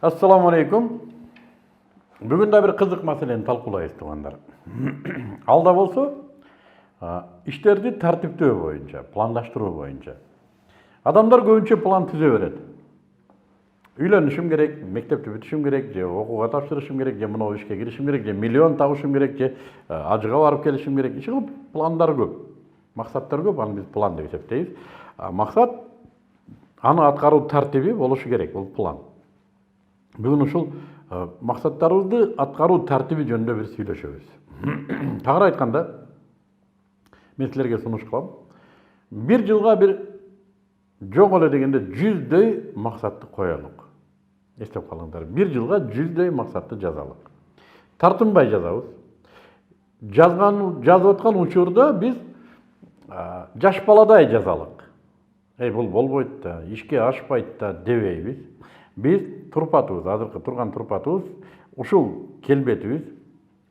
Assalamu alaikum. Бүгін de bir қызық мәселені талқылайық туғандар. Алда болса, işlerді тәртіптеу бойынша, пландаштыру бойынша. Адамдар көбінше план түзе береді. Үйленішім керек, мектепті бітішім керек, же оқуға тапсырышым керек, же мынау ішке кірішім керек, же миллион табышым керек, же ажыға барып келішім керек. Ішіғыл пландар көп, мақсаттар көп, аны біз план деп есептейміз. Мақсат, аны атқару тәртібі болушы керек, ол план. Бүгін ушул мақсаттарыбызды атқару тәртібі жөнінде бір сөйлешебиз. Тағыр айтқанда, мен силерге сунуш кылам. Bir жылға bir жоқ эле дегенде 100дөй мақсатты коелук. Эстеп калыңдар. Bir жылға 100дөй мақсатты жазалык. Тартынбай жазабыз. Жазып аткан учурда биз жаш баладай жазалык. Бул болбойт да, ишке ашпайт да дебейбиз. Biz turpatыбыз, азыркы турган турпатыбыз, ушул келбетибиз,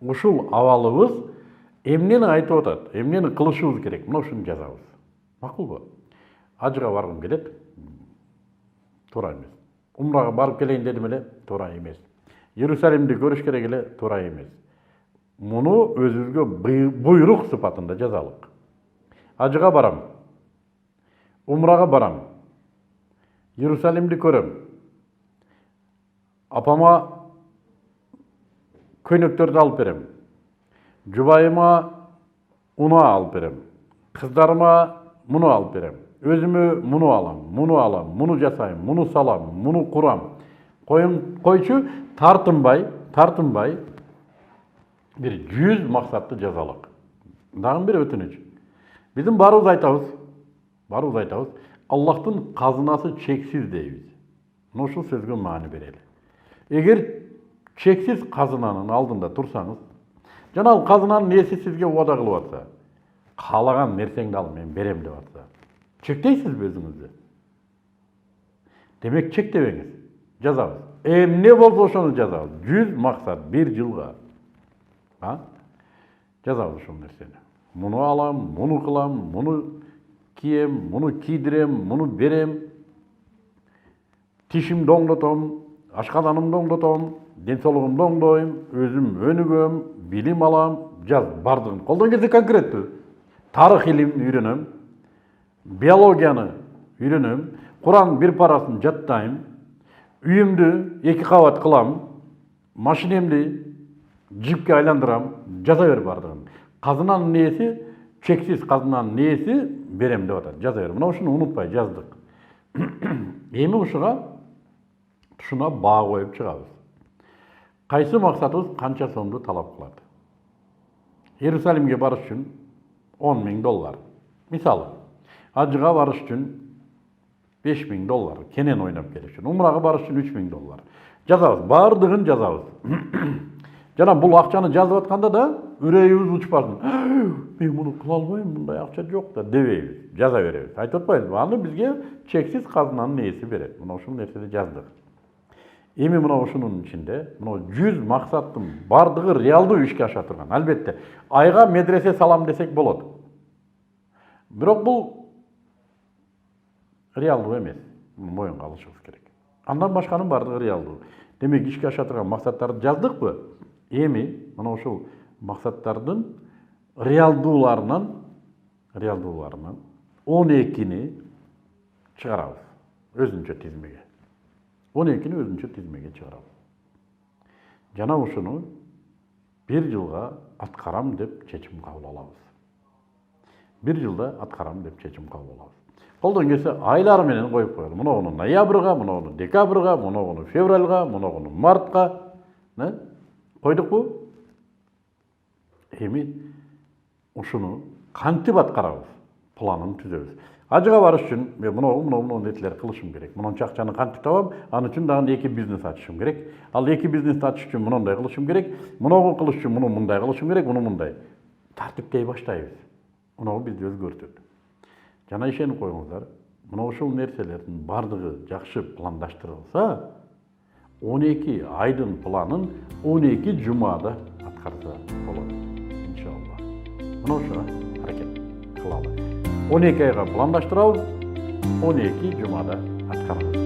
ушул абалыбыз эмнени айтып атат, эмнени кылышыбыз керек, мына ушуну жазабыз. Макулбу? Ажыга баргым келет, туура эмес. Умрага барып келейин дедим эле, туура эмес. Иерусалимди көрүш керек эле, туура эмес. Муну өзүбүзгө буйрук сыпатында жазалык. Ажыга барам, умрага барам, Иерусалимди көрөм. Апама көйнөктөрдү алып берем. Жубайыма уну алып берем. Кыздарыма муну алып берем. Өзүмө муну алам, муну жасайм, муну салам, муну курам. Койчу тартынбай bir 100 максатты жазалык. Дагы бир өтүнүч. Биздин баарыбыз айтабыз, Аллахтын казынасы чексиз дейбиз. Мына ушул сөзгө маани берели. Эгер чексиз казынанын алдында турсаңыз, жана ал казынанын ээси сизге убада кылып атса, каалаган нерсеңди ал мен берем деп атса, чектейсизби өзүңүздү? Демек чектебеңиз, жазабыз. Эмне болсо ошону жазабыз. 100 максат 1 жылга. Жазабыз ошол нерсени. Муну алам, муну кылам, муну кием, муну кийдирем, муну берем. Тишимди оңдотом, ашкаданымды оңдотом, денсаулыгымды оңдойм, өзүм өнүгөм, билим алам, жаз бардыгын. Колдон келсе конкреттүү. Тарых илимин үйрөнөм, биологияны үйрөнөм, Куран бир парасын жаттайм, үйүмдү 2 кабат кылам, машинемди джипке айландырам, жаза бер бардыгын. Казынанын нээси, чексиз казынанын нээси берем деп атат. Жаза бер. Мына ушуну унутпай жаздык. Эми ушуна баа коюп чыгабыз. Кайсы максатыбыз канча сомду талап кылат? Иерусалимге барыш үчүн $10,000. Мисалы, ажыга барыш үчүн $5,000. Кенен ойнап келиш үчүн. Умрага барыш үчүн $3,000. Жазабыз, бардыгын жазабыз. Жана бул акчаны жазып атканда да үрөйүбүз учпасын. Мен муну кыла албайм, мындай акча жок да дебейбиз. Жаза беребиз. Айтып атпайбызбы? Аны бизге чексиз казынанын ээси берет. Мына ушул нерсени жаздык. Эми мына ушунун ичинде, мына 100 максаттын бардыгы реалдуу ишке аша турган. Албетте, айга медресе салам десек болот. Бирок бул реалдуу эмес. Моюнга алышыбыз керек. Андан башканын бардыгы реалдуу. Демек, ишке аша турган максаттарды жаздыкпы? Эми мына ушул максаттардын реалдууларынан 12-ни чыгарабыз. Өзүнчө тизмеге. 12-ни өзүнчө тизмеге чыгарабыз. Жана ушуну 1 жылга аткарам деп чечим кабыл алабыз. 1 жылда аткарам деп чечим кабыл алабыз. Колдон келсе айлары менен коюп коелу. Мунуну ноябрга, мунуну декабрга, мунуну февралга, мунуну мартка. Койдукпу? Эми ушуну кантип аткарабыз? Планын түзөбүз. Ажыга барыш үчүн мен муну нетилер кылышым керек. Мунунча акчаны кантип табам? Аны үчүн дагы 2 бизнес ачышым керек. Ал 2 бизнести ачыш үчүн мындай кылышым керек. Муну кылыш үчүн муну мындай кылышым керек, муну мындай. Тартиптей баштайбыз. Муну бизди өзгөртөт. Жана ишенип коюңуздар. Мына ушул нерселердин бардыгы жакшы пландаштырылса, 12 айдын планын 12 жумада аткарса болот. Иншалла. Мына ушуга аракет кылалы. 12 айга пландаштырабыз, 12 жумада аткарабыз.